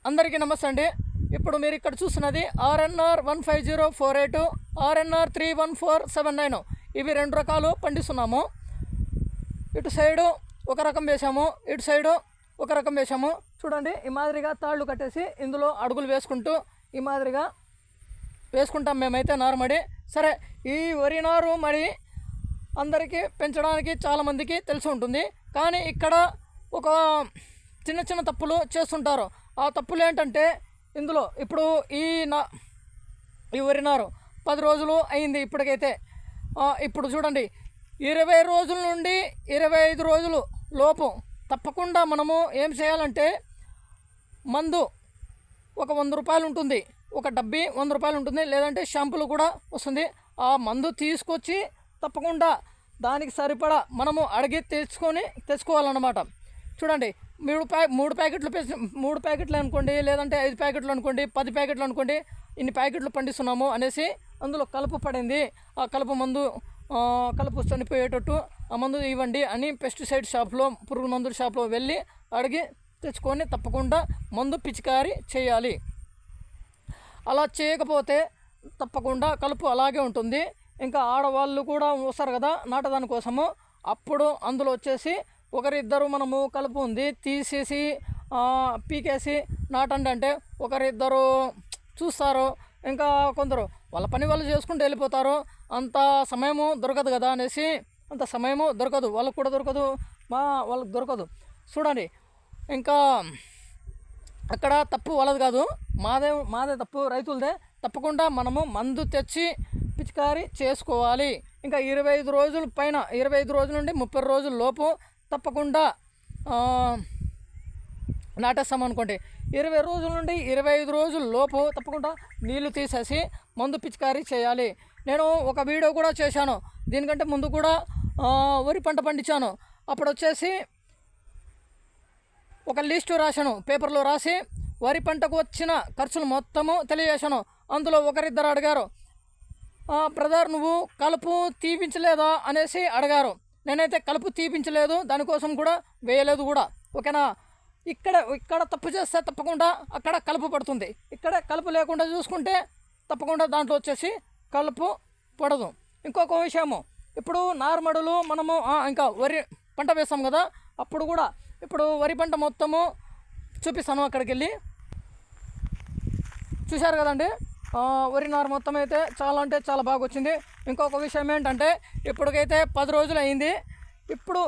అందరికీ నమస్తే అండి. ఇప్పుడు మీరు ఇక్కడ చూస్తున్నది RNR 15048, RNR 31479. ఇవి రెండు రకాలు పండిస్తున్నాము. ఇటు సైడు ఒక రకం వేసాము, ఇటు సైడు ఒక రకం వేసాము. చూడండి, ఈ మాదిరిగా తాళ్ళు కట్టేసి ఇందులో అడుగులు వేసుకుంటూ ఈ మాదిరిగా వేసుకుంటాం మేమైతే నారుమడి. సరే, ఈ వరి నారు మరి అందరికీ పెంచడానికి చాలామందికి తెలిసి ఉంటుంది. కానీ ఇక్కడ ఒక చిన్న చిన్న తప్పులు చేస్తుంటారు. ఆ తప్పులు ఏంటంటే, ఇందులో ఇప్పుడు ఈ వరి నారు 10 రోజులు అయింది ఇప్పటికైతే. ఇప్పుడు చూడండి, 20 రోజుల నుండి 25 రోజులు లోపు తప్పకుండా మనము ఏం చేయాలంటే, మందు ఒక 100 రూపాయలు ఉంటుంది, ఒక డబ్బీ 100 రూపాయలు ఉంటుంది, లేదంటే షాంపులు కూడా వస్తుంది. ఆ మందు తీసుకొచ్చి తప్పకుండా దానికి సరిపడా మనము అడిగి తెచ్చుకోవాలన్నమాట. చూడండి, 3 ప్యాకెట్లు అనుకోండి, లేదంటే 5 ప్యాకెట్లు అనుకోండి, 10 ప్యాకెట్లు అనుకోండి, ఇన్ని ప్యాకెట్లు పండిస్తున్నాము అనేసి అందులో కలుపు పడింది. ఆ కలుపు మందు కలుపు చనిపోయేటట్టు ఆ మందు ఇవ్వండి అని పెస్టిసైడ్ షాప్లో, పురుగు మందుల షాప్లో వెళ్ళి అడిగి తెచ్చుకొని తప్పకుండా మందు పిచికారీ చేయాలి. అలా చేయకపోతే తప్పకుండా కలుపు అలాగే ఉంటుంది. ఇంకా ఆడవాళ్ళు కూడా వస్తారు కదా నాటదాని కోసము, అప్పుడు అందులో వచ్చేసి ఒకరిద్దరు మనము కలుపు ఉంది తీసేసి పీకేసి నాటండి అంటే ఒకరిద్దరు చూస్తారు. ఇంకా కొందరు వాళ్ళ పని వాళ్ళు చేసుకుంటూ వెళ్ళిపోతారు. అంత సమయము దొరకదు కదా అనేసి, అంత సమయము దొరకదు, వాళ్ళకు కూడా దొరకదు, వాళ్ళకు దొరకదు. చూడండి, ఇంకా అక్కడ తప్పు వాళ్ళది కాదు, మాదే తప్పు, రైతులదే. తప్పకుండా మనము మందు తెచ్చి పిచికారీ చేసుకోవాలి. ఇంకా 25 రోజుల పైన, 25 రోజుల నుండి 30 రోజుల లోపు తప్పకుండా నాటేస్తామనుకోండి. 20 రోజుల నుండి 25 రోజుల లోపు తప్పకుండా నీళ్లు తీసేసి మందు పిచికారీ చేయాలి. నేను ఒక వీడియో కూడా చేశాను, దీనికంటే ముందు కూడా వరి పంట పండించాను. అప్పుడు వచ్చేసి ఒక లిస్టు రాశాను, పేపర్లో రాసి వరి పంటకు వచ్చిన ఖర్చులు మొత్తము తెలియజేశాను. అందులో ఒకరిద్దరు అడిగారు, బ్రదర్ నువ్వు కలుపు తీపించలేదా అనేసి అడిగారు. నేనైతే కలుపు తీపించలేదు, దానికోసం కూడా వేయలేదు కూడా, ఓకేనా. ఇక్కడ తప్పు చేస్తే తప్పకుండా అక్కడ కలుపు పడుతుంది. ఇక్కడ కలుపు లేకుండా చూసుకుంటే తప్పకుండా దాంట్లో వచ్చేసి కలుపు పడదు. ఇంకొక విషయము, ఇప్పుడు నార్మడులు మనము ఇంకా వరి పంట వేస్తాం కదా, అప్పుడు కూడా ఇప్పుడు వరి పంట మొత్తము చూపిస్తాను. అక్కడికి వెళ్ళి చూశారు కదండి, వరి నారు మొత్తం అయితే చాలా అంటే చాలా బాగా వచ్చింది. ఇంకొక విషయం ఏంటంటే, ఇప్పటికైతే 10 రోజులు అయింది. ఇప్పుడు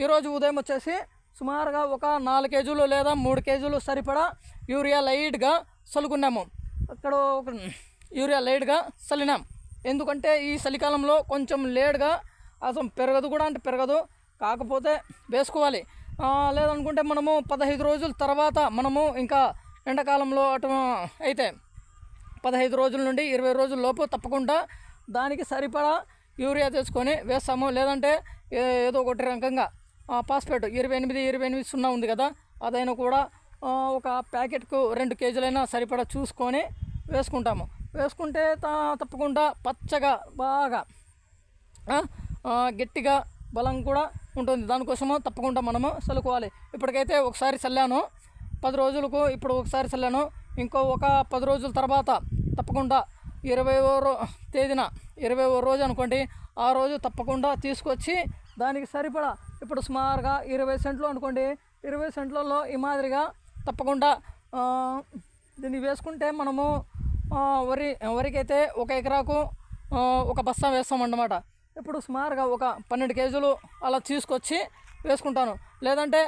ఈరోజు ఉదయం వచ్చేసి సుమారుగా ఒక 4 కేజీలు లేదా 3 కేజీలు సరిపడా యూరియా లైట్గా చల్లుకున్నాము. అక్కడ ఒక యూరియా లైట్గా చల్లినాం. ఎందుకంటే ఈ చలికాలంలో కొంచెం లేట్గా అసలు పెరగదు కూడా, అంటే పెరగదు, కాకపోతే వేసుకోవాలి. లేదనుకుంటే మనము 15 రోజుల తర్వాత మనము ఇంకా ఎండాకాలంలో అటు అయితే 15 రోజుల నుండి 20 రోజుల లోపు తప్పకుండా దానికి సరిపడా యూరియా తెచ్చుకొని వేస్తాము. లేదంటే ఏదో ఒకటి రకంగా ఫాస్ఫేట్ 28-28-0 ఉంది కదా, అదైనా కూడా ఒక ప్యాకెట్కు 2 కేజీలైనా సరిపడా చూసుకొని వేసుకుంటాము. వేసుకుంటే తప్పకుండా పచ్చగా బాగా గట్టిగా బలం కూడా ఉంటుంది. దానికోసము తప్పకుండా మనము చల్లుకోవాలి. ఇప్పటికైతే ఒకసారి చల్లాను 10 రోజులకు, ఇప్పుడు ఒకసారి చల్లాను. ఇంకో ఒక 10 రోజుల తర్వాత తప్పకుండా 20వ తేదీన 20వ రోజు అనుకోండి, ఆ రోజు తప్పకుండా తీసుకొచ్చి దానికి సరిపడా, ఇప్పుడు సుమారుగా 20 సెంట్లు అనుకోండి, 20 సెంట్లలో ఈ మాదిరిగా తప్పకుండా దీన్ని వేసుకుంటే మనము వరికైతే 1 ఎకరాకు ఒక బస్తా వేస్తామన్నమాట. ఇప్పుడు సుమారుగా ఒక 12 కేజీలు అలా తీసుకొచ్చి వేసుకుంటాను. లేదంటే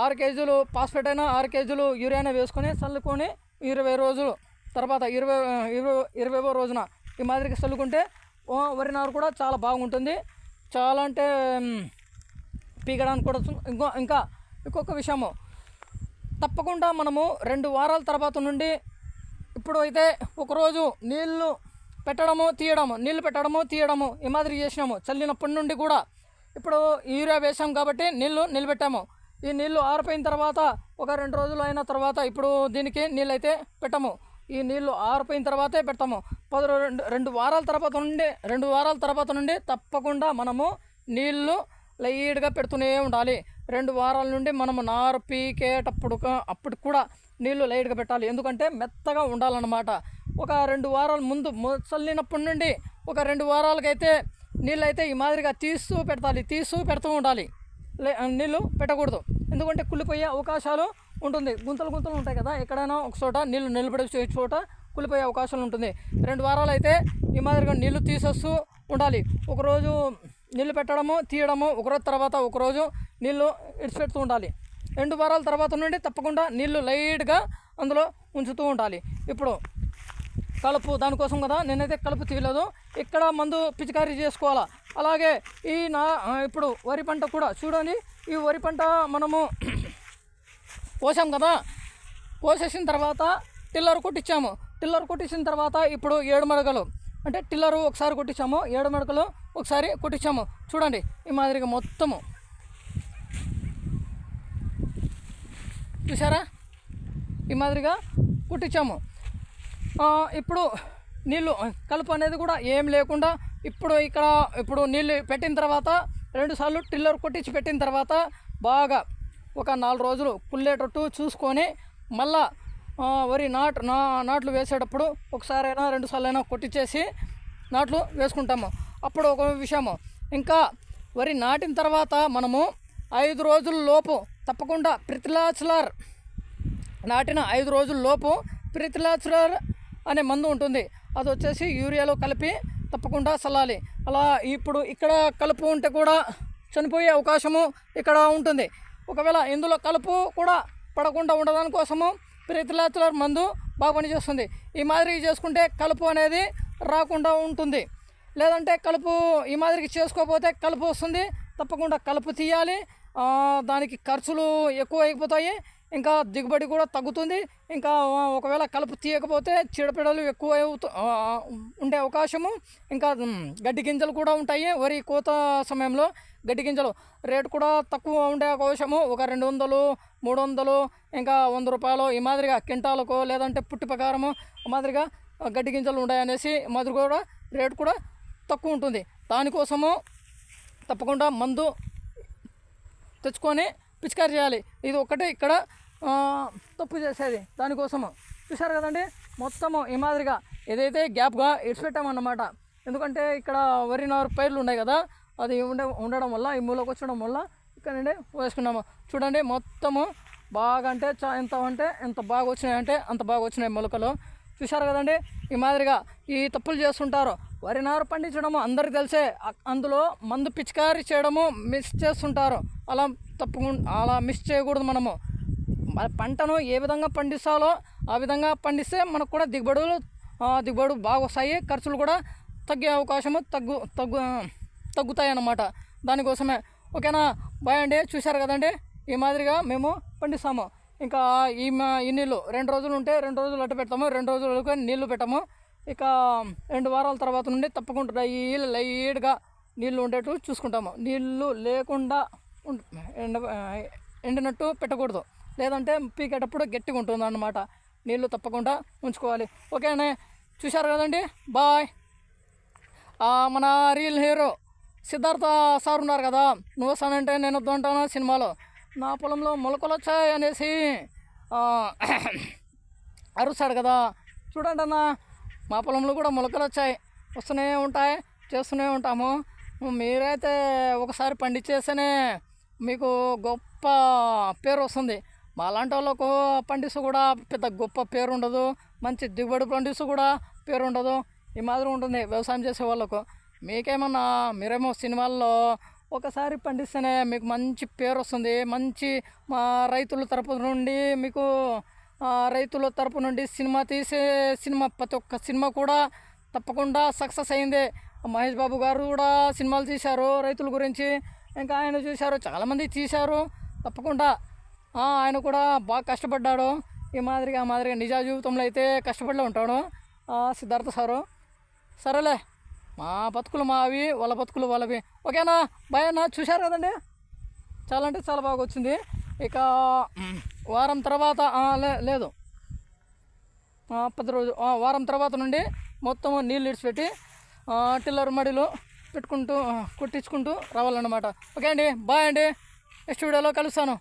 6 కేజీలు ఫాస్ఫేట్ అయినా 6 కేజీలు యూరియానా వేసుకొని చల్లుకొని 20 రోజులు తర్వాత 20వ రోజున ఈ మాదిరిగా చల్లుకుంటే వరి నారు కూడా చాలా బాగుంటుంది. చాలా అంటే పీకడానికి కూడా. ఇంకొక విషయము, తప్పకుండా మనము 2 వారాల తర్వాత నుండి, ఇప్పుడు అయితే ఒకరోజు నీళ్లు పెట్టడము తీయడము ఈ మాదిరి చేసినాము. చల్లినప్పటి నుండి కూడా ఇప్పుడు యూరియా వేసాం కాబట్టి నీళ్లు నిలబెట్టాము. ఈ నీళ్లు ఆరిపోయిన తర్వాత ఒక 2 రోజులు అయిన తర్వాత ఇప్పుడు దీనికి నీళ్ళు అయితే పెట్టాము. ఈ నీళ్లు ఆరిపోయిన తర్వాతే పెడతాము. 2 వారాల తర్వాత నుండి తప్పకుండా మనము నీళ్లు లైట్గా పెడుతూనే ఉండాలి. 2 వారాల నుండి మనము నారు అప్పుడు కూడా నీళ్లు లైట్గా పెట్టాలి. ఎందుకంటే మెత్తగా ఉండాలన్నమాట. ఒక 2 వారాల ముందు చల్లినప్పటి నుండి ఒక 2 వారాలకైతే నీళ్ళు అయితే ఈ మాదిరిగా తీస్తూ పెడుతూ ఉండాలి. నీళ్ళు పెట్టకూడదు, ఎందుకంటే కుళ్ళిపోయే అవకాశాలు ఉంటుంది. గుంతలు ఉంటాయి కదా, ఎక్కడైనా ఒక చోట నీళ్ళు నిలబడే చోట కుళ్ళిపోయే అవకాశాలు ఉంటుంది. 2 వారాలు అయితే ఈ మాదిరిగా నీళ్లు తీసేస్తూ ఉండాలి. ఒకరోజు నీళ్ళు పెట్టడము తీయడము, ఒకరోజు తర్వాత ఒకరోజు నీళ్ళు ఇడిచిపెడుతూ ఉండాలి. 2 వారాల తర్వాత నుండి తప్పకుండా నీళ్లు లైట్గా అందులో ఉంచుతూ ఉండాలి. ఇప్పుడు కలుపు దానికోసం కదా, నేనైతే కలుపు తీయలేదు. ఇక్కడ మందు పిచికారీ చేసుకోవాలా. అలాగే ఇప్పుడు వరి పంట కూడా చూడండి. ఈ వరి పంట మనము కోసాం కదా, కోసేసిన తర్వాత టిల్లర్ కొట్టించిన తర్వాత ఇప్పుడు 7 మడకలు అంటే టిల్లరు ఒకసారి కొట్టించాము, 7 మడకలు ఒకసారి కొట్టించాము. చూడండి ఈ మాదిరిగా మొత్తము చూసారా, ఈ మాదిరిగా కుట్టించాము. ఇప్పుడు నీళ్ళు కలుపు అనేది కూడా ఏం లేకుండా ఇప్పుడు నీళ్ళు పెట్టిన తర్వాత 2 సార్లు టిల్లర్ కొట్టించి పెట్టిన తర్వాత బాగా ఒక 4 రోజులు పుల్లేటట్టు చూసుకొని మళ్ళా వరి నాట్లు వేసేటప్పుడు ఒకసారైనా 2 సార్లైనా కొట్టించేసి నాట్లు వేసుకుంటాము. అప్పుడు ఒక విషయము, ఇంకా వరి నాటిన తర్వాత మనము 5 రోజుల లోపు తప్పకుండా ప్రితిలాచులర్ నాటిన 5 రోజుల లోపు ప్రితిలాచులర్ అనే మందు ఉంటుంది. అది వచ్చేసి యూరియాలో కలిపి తప్పకుండా చల్లాలి. అలా ఇప్పుడు ఇక్కడ కలుపు ఉంటే కూడా చనిపోయే అవకాశము ఇక్కడ ఉంటుంది. ఒకవేళ ఇందులో కలుపు కూడా పడకుండా ఉండడాని కోసము ప్రితిలాచులర్ మందు బాగా పనిచేస్తుంది. ఈ మాదిరి చేసుకుంటే కలుపు అనేది రాకుండా ఉంటుంది. లేదంటే కలుపు ఈ మాదిరికి చేసుకోకపోతే కలుపు వస్తుంది. తప్పకుండా కలుపు తీయాలి. దానికి ఖర్చులు ఎక్కువ అయిపోతాయి, ఇంకా దిగుబడి కూడా తగ్గుతుంది. ఇంకా ఒకవేళ కలుపు తీయకపోతే చీడపీడలు ఎక్కువ ఉండే అవకాశము, ఇంకా గడ్డి గింజలు కూడా ఉంటాయి. వరి కోత సమయంలో గడ్డి గింజలు రేటు కూడా తక్కువ ఉండే అవకాశము. ఒక 200, 300, ఇంకా 100 రూపాయలు ఈ మాదిరిగా క్వింటాలకు, లేదంటే పుట్టి ప్రకారము మాదిరిగా గడ్డి గింజలు ఉంటాయనేసి మాదిరి కూడా రేటు కూడా తక్కువ ఉంటుంది. దానికోసము తప్పకుండా మందు తెచ్చుకొని పిచికారీ చేయాలి. ఇది ఒకటే ఇక్కడ తప్పు చేసేది. దానికోసము చూసారు కదండి, మొత్తము ఈ మాదిరిగా ఏదైతే గ్యాప్గా ఇడిచిపెట్టామన్నమాట. ఎందుకంటే ఇక్కడ వరి నారు పైర్లు ఉన్నాయి కదా, అది ఉండడం వల్ల ఈ మూలకు వచ్చడం వల్ల ఇక్కడ నుండి వేసుకున్నాము. చూడండి మొత్తము బాగా అంటే ఎంత బాగా వచ్చినాయంటే అంత బాగా వచ్చినాయి మొలకలు. చూసారు కదండి, ఈ మాదిరిగా ఈ తప్పులు చేస్తుంటారు. వరి నారు పండించడము అందరికీ తెలిసే, అందులో మందు పిచికారీ చేయడము మిస్ చేస్తుంటారు. అలా మిస్ చేయకూడదు. మనము పంటను ఏ విధంగా పండిస్తాలో ఆ విధంగా పండిస్తే మనకు కూడా దిగుబడులు బాగా వస్తాయి. ఖర్చులు కూడా తగ్గే అవకాశము తగ్గుతాయి అన్నమాట. దానికోసమే. ఓకేనా, బాయ్ అండి. చూశారు కదండి, ఈ మాదిరిగా మేము పండిస్తాము. ఇంకా ఈ నీళ్ళు 2 రోజులు ఉంటే 2 రోజులు అట్టు పెడతాము, 2 రోజులకు నీళ్లు పెట్టాము. ఇక 2 వారాల తర్వాత నుండి తప్పకుండా లైట్గా నీళ్ళు ఉండేట్టు చూసుకుంటాము. నీళ్ళు లేకుండా ఎండినట్టు పెట్టకూడదు, లేదంటే పీకేటప్పుడు గట్టిగా ఉంటుంది అన్నమాట. నీళ్ళు తప్పకుండా ఉంచుకోవాలి. ఓకేనే, చూశారు కదండి, బాయ్. మన రియల్ హీరో సిద్ధార్థ సార్ ఉన్నారు కదా, నువ్వు వస్తానంటే నేను వద్దంటాను సినిమాలో. నా పొలంలో మొలకలు వచ్చాయి అనేసి అరుస్తాడు కదా. చూడండి అన్న, మా పొలంలో కూడా మొలకలు వచ్చాయి, వస్తూనే ఉంటాయి, చేస్తూనే ఉంటాము. మీరైతే ఒకసారి పండించేస్తేనే మీకు గొప్ప పేరు వస్తుంది. మాలాంటి వాళ్ళకు పండిస్తూ కూడా పెద్ద గొప్ప పేరు ఉండదు, మంచి దిగుబడి పండిస్తూ కూడా పేరు ఉండదు. ఈ మాదిరి ఉంటుంది వ్యవసాయం చేసే వాళ్ళకు. మీకేమన్నా మీరేమో సినిమాల్లో ఒకసారి పండిస్తేనే మీకు మంచి పేరు వస్తుంది. మంచి మా రైతుల తరపు నుండి సినిమా తీసే ప్రతి ఒక్క సినిమా కూడా తప్పకుండా సక్సెస్ అయింది. మహేష్ బాబు గారు కూడా సినిమాలు తీశారు రైతుల గురించి, ఇంకా ఆయన చూశారు, చాలామంది తీశారు. తప్పకుండా ఆయన కూడా బాగా కష్టపడ్డాడు. ఈ మాదిరిగా నిజ జీవితంలో అయితే కష్టపడి ఉంటాడు సిద్ధార్థ సారు. సరేలే, మా బతుకులు మావి, వాళ్ళ బతుకులు వాళ్ళవి. ఓకేనా, బాయ్ అన్న. చూశారు కదండి, చాలా అంటే చాలా బాగా వచ్చింది. ఇక వారం తర్వాత లేదు 10 రోజులు వారం తర్వాత నుండి మొత్తం నీళ్ళు ఇడిచిపెట్టి టిల్లర్ మడిలో కొట్టించుకుంటూ రావాలన్నమాట. ఓకే అండి, బాయ్ అండి. నెక్స్ట్ వీడియోలో కలుస్తాను.